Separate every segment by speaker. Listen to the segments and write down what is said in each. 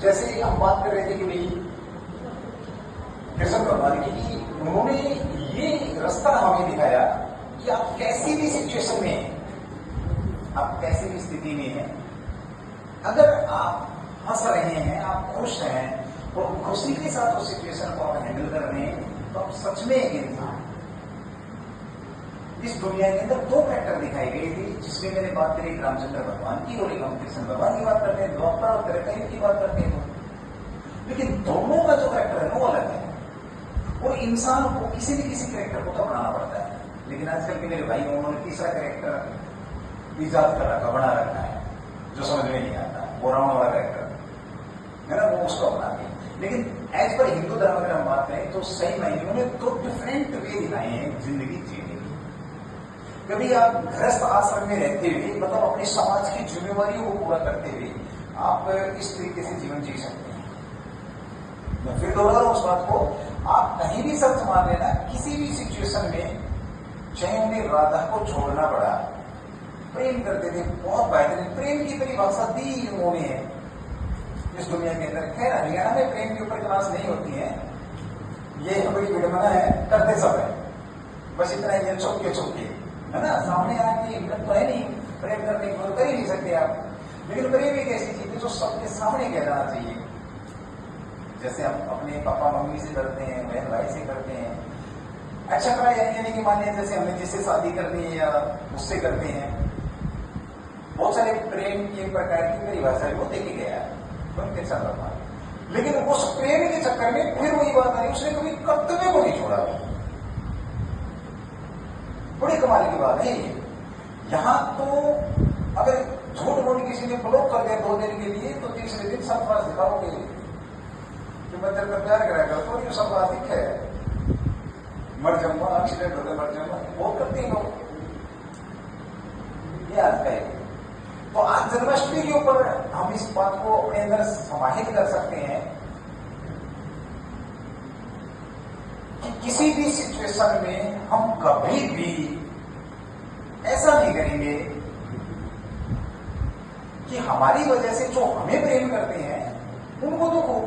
Speaker 1: जैसे हम बात कर रहे थे कि भाई कृष्ण भगवान की, उन्होंने ये रास्ता हमें दिखाया कि आप कैसी भी सिचुएशन में हैं, आप कैसी भी स्थिति में हैं, अगर आप हंस रहे हैं, आप खुश हैं और खुशी के साथ उस सिचुएशन को आप हैंडल कर रहे हैं, तो आप सच में एक इंसान। इस दुनिया के अंदर दो कैरेक्टर दिखाई गई थी, जिसमें मैंने बात करी रामचंद्र भगवान की और एक हम कृष्ण भगवान की बात करते हैं, द्वापर और त्रेता की बात करते हैं। लेकिन दोनों का जो कैरेक्टर है वो अलग है, और इंसान को किसी न किसी कैरेक्टर को तो बनाना पड़ता है। लेकिन आजकल के मेरे भाई उन्होंने तीसरा कैरेक्टर इजाद कर रखा, बना रखा है, जो समझ में नहीं आता, वो रावण वाला कैरेक्टर है ना, वो उसको अपनाते हैं। लेकिन एज पर हिंदू धर्म अगर हम बात करें तो सही मायने में दो डिफरेंट वे दिखाए हैं जिंदगी जीने की। कभी आप गृहस्थ आश्रम में रहते हुए, मतलब अपने समाज की जिम्मेवारियों को पूरा करते हुए आप इस तरीके से जीवन जी सकते हैं। मैं फिर दोहरा रहा हूं उस बात को, आप कहीं भी सर्च मार लेना, किसी भी सिचुएशन में, चाहे उन्हें राधा को छोड़ना पड़ा, प्रेम करते थे, बहुत बेहतरीन प्रेम की परिभाषा दी उन्होंने है इस दुनिया के अंदर। खैर हरियाणा में प्रेम के ऊपर क्लास नहीं होती है, ये हमारी विडंबना है, करते सब है, बस इतना ही चौके चौके है ना, सामने आके हिम्मत तो है नहीं प्रेम करने को, कर ही नहीं सकते आप। लेकिन प्रेम एक ऐसी चीज है जो सबके सामने कह जाना चाहिए। जैसे हम अपने पापा मम्मी से करते हैं, बहन भाई से करते हैं, अच्छा करा यानी कि मानिए जैसे हमने जिससे शादी करनी है या उससे करते हैं, बहुत सारे प्रेम के प्रकार की परिभाषा वो देखे गया है उनके साथ। लेकिन उस प्रेम के चक्कर में फिर वही बात आई, उसने कभी कर्तव्य को नहीं छोड़ा। बड़ी कमाल की बात है ये। यहां तो अगर झूठ मूठ किसी ने ब्लॉक कर दिया 2 दिन के लिए, तो तीसरे दिन सब पास दिखाओगे कि मैं तेरे को प्यार करा करता हूं, ये सब बात है, मर जाऊंगा, एक्सीडेंट होकर मर जाऊंगा, वो करते हैं लोग। ये आज का है। तो आज जन्माष्टमी के ऊपर हम इस बात को अपने अंदर समाहित कर सकते हैं कि किसी भी सिचुएशन में हम कभी भी ऐसा नहीं करेंगे कि हमारी वजह से जो हमें प्रेम करते हैं उनको दुख हो।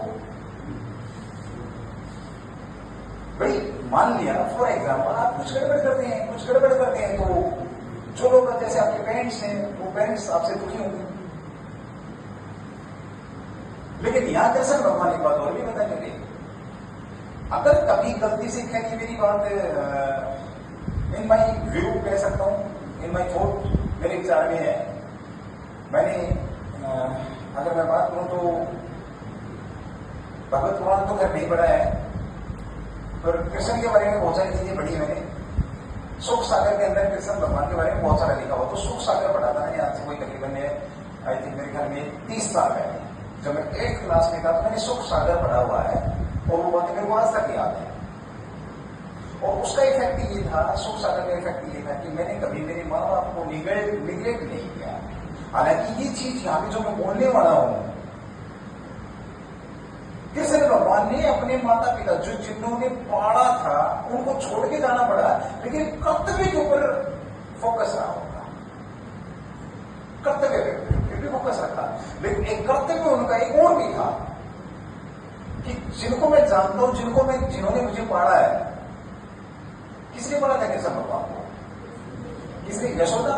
Speaker 1: भाई मान लिया फॉर एग्जाम्पल आप कुछ गड़बड़ करते हैं, तो जो लोग जैसे आपके पेरेंट्स हैं, वो पेरेंट्स आपसे दुखी होंगे। लेकिन यहां कृष्ण भगवान एक बात और भी बता के गए, अगर कभी गलती से कहती मेरी बात इन माई व्यू कह सकता हूं, इन माई थॉट, मेरे विचार में है, मैंने अगर मैं बात करूं तो भगवत पुराण तो खैर नहीं पढ़ा है, पर कृष्ण के बारे में बहुत सारी चीजें पढ़ी मैंने। सुख सागर के अंदर कृष्ण भगवान के बारे में बहुत सारा लिखा हुआ, तो सुख सागर पढ़ा था मैंने आज से कोई तकरीबन आई थिंक मेरे ख्याल में 30 साल पहले, जब मैं 8th क्लास में था तो मैंने सुख सागर पढ़ा हुआ है, और वो बातें मेरे को आज तक याद है। और उसका इफेक्ट ये था, सुख सागर का इफेक्ट ये था कि मैंने कभी मेरे माँ बाप को निगलेक्ट नहीं किया। हालांकि ये चीज यहाँ पे जो मैं बोलने वाला हूं, कृष्ण भगवान ने अपने माता पिता जो जिन्होंने पाला था उनको छोड़ के जाना पड़ा, लेकिन कर्तव्य के ऊपर फोकस रहा होगा, कर्तव्य पे भी फोकस रखा। लेकिन एक कर्तव्य उनका एक और भी था कि जिनको मैं जानता हूं, जिन्होंने मुझे पाला है, किसने पाला था कृष्ण भगवान को? किसने? यशोदा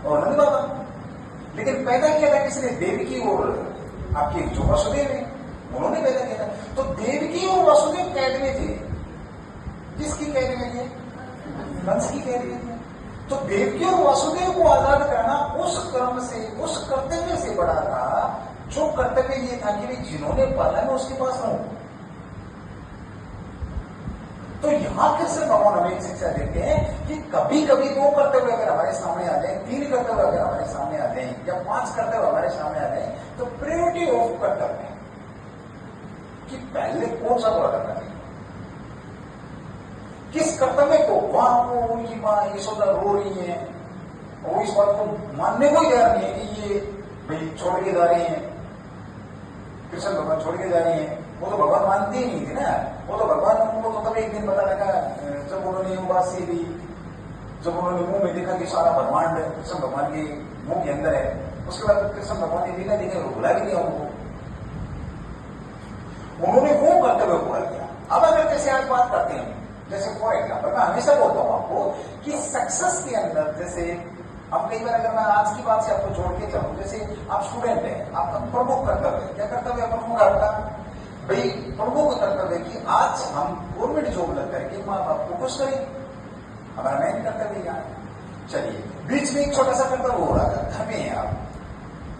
Speaker 1: और नंद बाबा। लेकिन पैदा किया था किसने? देवकी और आपके जो वसुदेव है, उन्होंने पैदा किया था। तो देवकी और वसुदेव कैद में थे। किसकी कैद में थे? कंस की कैद में थे। तो देवकी और वसुदेव को आजाद करना उस कर्म से, उस कर्तव्य से बड़ा था, जो कर्तव्य ये था कि जिन्होंने पाला मैं उसके पास रहूं। तो यहां कृष्ण भगवान हमें एक शिक्षा देते हैं कि कभी कभी 2 कर्तव्य अगर हमारे सामने आ जाए, 3 कर्तव्य अगर हमारे सामने आ जाए, या 5 कर्तव्य हमारे सामने आ जाए, तो प्रायोरिटी ऑफ कर्तव्य कि पहले कौन सा पूरा करना चाहिए, किस कर्तव्य को। वहां को उनकी मां यशोदा रो रही है, वो इस बात को मानने को ही तैयार नहीं है कि ये भाई छोड़ के जा रहे हैं, कृष्ण भगवान छोड़ के जा रहे हैं। वो तो भगवान मानते ही नहीं थे ना, वो तो भगवान, उनको तो तब एक दिन पता लगा जब उन्होंने उबास से भी, जब उन्होंने मुंह में देखा कि सारा ब्रह्मांड कृष्ण भगवान के मुंह के अंदर है, उसके बाद कृष्ण भगवान ने देखा वो भुला भी नहीं उनको। उन्होंने वो कर्तव्य पूरा किया। अब अगर जैसे आज बात करते हैं, जैसे फॉर एग्जाम्पल मैं हमेशा बोलता हूं आपको कि सक्सेस के अंदर, जैसे अब कई बार अगर मैं आज की बात से आपको जोड़ के चलूं, जैसे आप स्टूडेंट हैं, आपका प्रमुख कर्तव्य क्या कर्तव्य है प्रमुख आपका? भाई प्रमुख कर्तव्य कि आज हम गवर्नमेंट जॉब लग करके माँ बाप को खुश करें, हमारा मेन कर्तव्य यहाँ। चलिए बीच में एक छोटा सा कर्तव्य हो रहा था, घर में हैं आप,